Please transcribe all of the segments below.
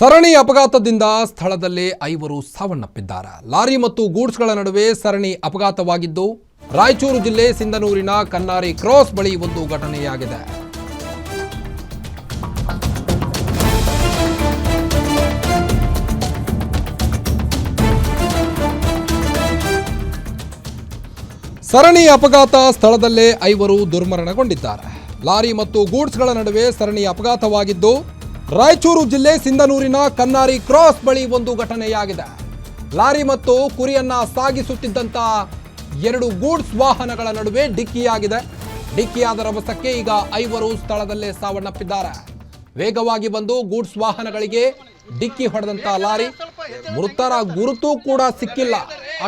ಸರಣಿ ಅಪಘಾತದಿಂದ ಸ್ಥಳದಲ್ಲೇ 5 ಸಾವನ್ನಪ್ಪಿದ್ದಾರೆ. ಲಾರಿ ಮತ್ತು ಗೂಡ್ಸ್ಗಳ ನಡುವೆ ಸರಣಿ ಅಪಘಾತವಾಗಿದ್ದು ರಾಯಚೂರು ಜಿಲ್ಲೆ ಸಿಂಧನೂರಿನ ಕನ್ನಾರಿ ಕ್ರಾಸ್ ಬಳಿ ಒಂದು ಘಟನೆಯಾಗಿದೆ. ಸರಣಿ ಅಪಘಾತ ಸ್ಥಳದಲ್ಲೇ 5 ದುರ್ಮರಣಗೊಂಡಿದ್ದಾರೆ. ಲಾರಿ ಮತ್ತು ಗೂಡ್ಸ್ಗಳ ನಡುವೆ ಸರಣಿ ಅಪಘಾತವಾಗಿದ್ದು ರಾಯಚೂರು ಜಿಲ್ಲೆ ಸಿಂಧನೂರಿನ ಕನ್ನಾರಿ ಕ್ರಾಸ್ ಬಳಿ ಒಂದು ಘಟನೆಯಾಗಿದೆ. ಲಾರಿ ಮತ್ತು ಕುರಿಯನ್ನ ಸಾಗಿಸುತ್ತಿದ್ದಂತ 2 ಗೂಡ್ಸ್ ವಾಹನಗಳ ನಡುವೆ ಡಿಕ್ಕಿಯಾಗಿದೆ. ಡಿಕ್ಕಿಯಾದ ರಭಸಕ್ಕೆ ಈಗ 5 ಸ್ಥಳದಲ್ಲೇ ಸಾವನ್ನಪ್ಪಿದ್ದಾರೆ. ವೇಗವಾಗಿ ಬಂದು ಗೂಡ್ಸ್ ವಾಹನಗಳಿಗೆ ಡಿಕ್ಕಿ ಹೊಡೆದಂತ ಲಾರಿ ಮೃತರ ಗುರುತು ಕೂಡ ಸಿಕ್ಕಿಲ್ಲ.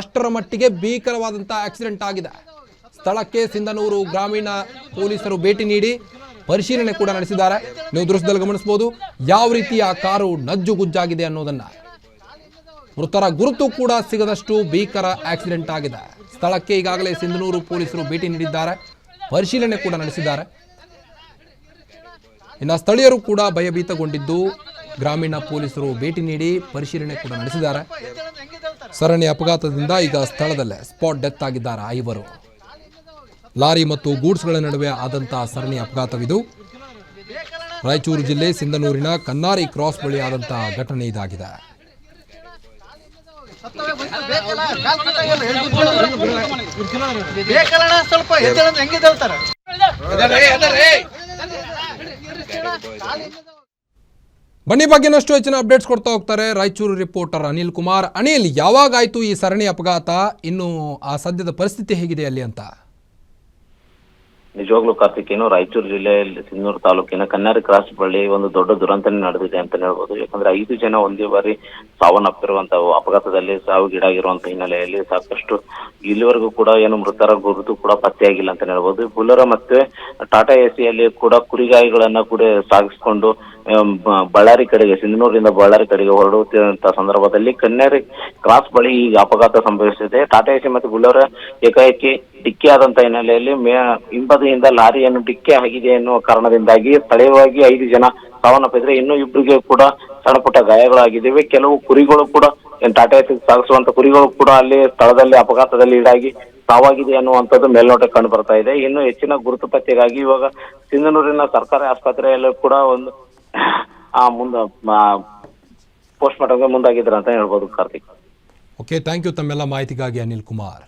ಅಷ್ಟರ ಮಟ್ಟಿಗೆ ಭೀಕರವಾದಂತ ಆಕ್ಸಿಡೆಂಟ್ ಆಗಿದೆ. ಸ್ಥಳಕ್ಕೆ ಸಿಂಧನೂರು ಗ್ರಾಮೀಣ ಪೊಲೀಸರು ಭೇಟಿ ನೀಡಿ ಪರಿಶೀಲನೆ ಕೂಡ ನಡೆಸಿದ್ದಾರೆ. ನೀವು ದೃಶ್ಯದಲ್ಲಿ ಗಮನಿಸಬಹುದು ಯಾವ ರೀತಿಯ ಕಾರು ನಜ್ಜುಗುಜ್ಜಾಗಿದೆ ಅನ್ನೋದನ್ನ. ಮೃತರ ಗುರುತು ಕೂಡ ಸಿಗದಷ್ಟು ಭೀಕರ ಆಕ್ಸಿಡೆಂಟ್ ಆಗಿದೆ. ಸ್ಥಳಕ್ಕೆ ಈಗಾಗಲೇ ಸಿಂಧನೂರು ಪೊಲೀಸರು ಭೇಟಿ ನೀಡಿದ್ದಾರೆ, ಪರಿಶೀಲನೆ ಕೂಡ ನಡೆಸಿದ್ದಾರೆ. ಇನ್ನು ಸ್ಥಳೀಯರು ಕೂಡ ಭಯಭೀತಗೊಂಡಿದ್ದು ಗ್ರಾಮೀಣ ಪೊಲೀಸರು ಭೇಟಿ ನೀಡಿ ಪರಿಶೀಲನೆ ಕೂಡ ನಡೆಸಿದ್ದಾರೆ. ಸರಣಿ ಅಪಘಾತದಿಂದ ಈಗ ಸ್ಥಳದಲ್ಲೇ ಸ್ಪಾಟ್ ಡೆತ್ ಆಗಿದ್ದಾರೆ 5. ಲಾರಿ ಮತ್ತು ಗೂಡ್ಸ್ಗಳ ನಡುವೆ ಆದಂತಹ ಸರಣಿ ಅಪಘಾತವಿದು. ರಾಯಚೂರು ಜಿಲ್ಲೆ ಸಿಂಧನೂರಿನ ಕನ್ನಾರಿ ಕ್ರಾಸ್ ಬಳಿ ಆದಂತಹ ಘಟನೆ ಇದಾಗಿದೆ. ಬನ್ನಿ ಬಗ್ಗೆನಷ್ಟು ಹೆಚ್ಚಿನ ಅಪ್ಡೇಟ್ಸ್ ಕೊಡ್ತಾ ಹೋಗ್ತಾರೆ ರಾಯಚೂರು ರಿಪೋರ್ಟರ್ ಅನಿಲ್ ಕುಮಾರ್. ಅನಿಲ್, ಯಾವಾಗಾಯ್ತು ಈ ಸರಣಿ ಅಪಘಾತ? ಇನ್ನು ಆ ಸದ್ಯದ ಪರಿಸ್ಥಿತಿ ಹೇಗಿದೆ ಅಲ್ಲಿ ಅಂತ? ನಿಜವಾಗ್ಲೂ ಕಾರ್ತಿಕೇನು, ರಾಯಚೂರು ಜಿಲ್ಲೆಯಲ್ಲಿ ಸಿಂಧನೂರು ತಾಲೂಕಿನ ಕನ್ನಾರಿ ಕ್ರಾಸ್ ಬಳಿ ಒಂದು ದೊಡ್ಡ ದುರಂತನೇ ನಡೆದಿದೆ ಅಂತ ಹೇಳ್ಬೋದು. ಯಾಕಂದ್ರೆ 5 ಜನ ಒಂದೇ ಬಾರಿ ಸಾವನ್ನಪ್ಪಿರುವಂತಹ ಅಪಘಾತದಲ್ಲಿ ಸಾವಿಗೀಡಾಗಿರುವಂತಹ ಹಿನ್ನೆಲೆಯಲ್ಲಿ ಸಾಕಷ್ಟು ಇಲ್ಲಿವರೆಗೂ ಕೂಡ ಏನು ಮೃತರ ಗುರುತು ಕೂಡ ಪತ್ತೆಯಾಗಿಲ್ಲ ಅಂತ ಹೇಳ್ಬೋದು. ಬುಲರ ಮತ್ತೆ ಟಾಟಾ ಎಸಿಯಲ್ಲಿ ಕೂಡ ಕುರಿಗಾಯಿಗಳನ್ನ ಕೂಡ ಸಾಗಿಸಿಕೊಂಡು ಬಳ್ಳಾರಿ ಕಡೆಗೆ, ಸಿಂಧನೂರಿನಿಂದ ಬಳ್ಳಾರಿ ಕಡೆಗೆ ಹೊರಡುತ್ತಿರುವಂತಹ ಸಂದರ್ಭದಲ್ಲಿ ಕನ್ನಾರಿ ಕ್ರಾಸ್ ಬಳಿ ಈ ಅಪಘಾತ ಸಂಭವಿಸಿದೆ. ಟಾಟಾ ಎಸಿ ಮತ್ತು ಬುಲರ ಏಕಾಏಕಿ ಡಿಕ್ಕಿ ಆದಂತ ಹಿನ್ನೆಲೆಯಲ್ಲಿ ಹಿಂಬದಿಯಿಂದ ಲಾರಿಯನ್ನು ಡಿಕ್ಕಿ ಆಗಿದೆ ಎನ್ನುವ ಕಾರಣದಿಂದಾಗಿ ಸ್ಥಳೀಯವಾಗಿ 5 ಜನ ಸಾವನ್ನಪ್ಪಿದ್ರೆ, ಇನ್ನು 2 ಕೂಡ ಸಣ್ಣ ಪುಟ್ಟ ಗಾಯಗಳಾಗಿದ್ದಾವೆ. ಕೆಲವು ಕುರಿಗಳು ಕೂಡ ಟಾಟಾ ಎಸಿ ಸಾಗಿಸುವಂತ ಕುರಿಗಳು ಕೂಡ ಅಲ್ಲಿ ಸ್ಥಳದಲ್ಲಿ ಅಪಘಾತದಲ್ಲಿ ಈಡಾಗಿ ಸಾವಾಗಿದೆ ಅನ್ನುವಂಥದ್ದು ಮೇಲ್ನೋಟಕ್ಕೆ ಕಂಡು ಬರ್ತಾ ಇದೆ. ಇನ್ನು ಹೆಚ್ಚಿನ ಗುರುತು ಪತ್ತೆಗಾಗಿ ಇವಾಗ ಸಿಂಧನೂರಿನ ಸರ್ಕಾರಿ ಆಸ್ಪತ್ರೆಯಲ್ಲೂ ಕೂಡ ಒಂದು ಪೋಸ್ಟ್ ಮಾರ್ಟಮ್ಗೆ ಮುಂದಾಗಿದ್ದಾರೆ ಅಂತ ಹೇಳ್ಬೋದು ಕಾರ್ತಿಕ್. ಓಕೆ, ಥ್ಯಾಂಕ್ ಯು ತಮ್ಮೆಲ್ಲ ಮಾಹಿತಿಗಾಗಿ ಅನಿಲ್ ಕುಮಾರ್.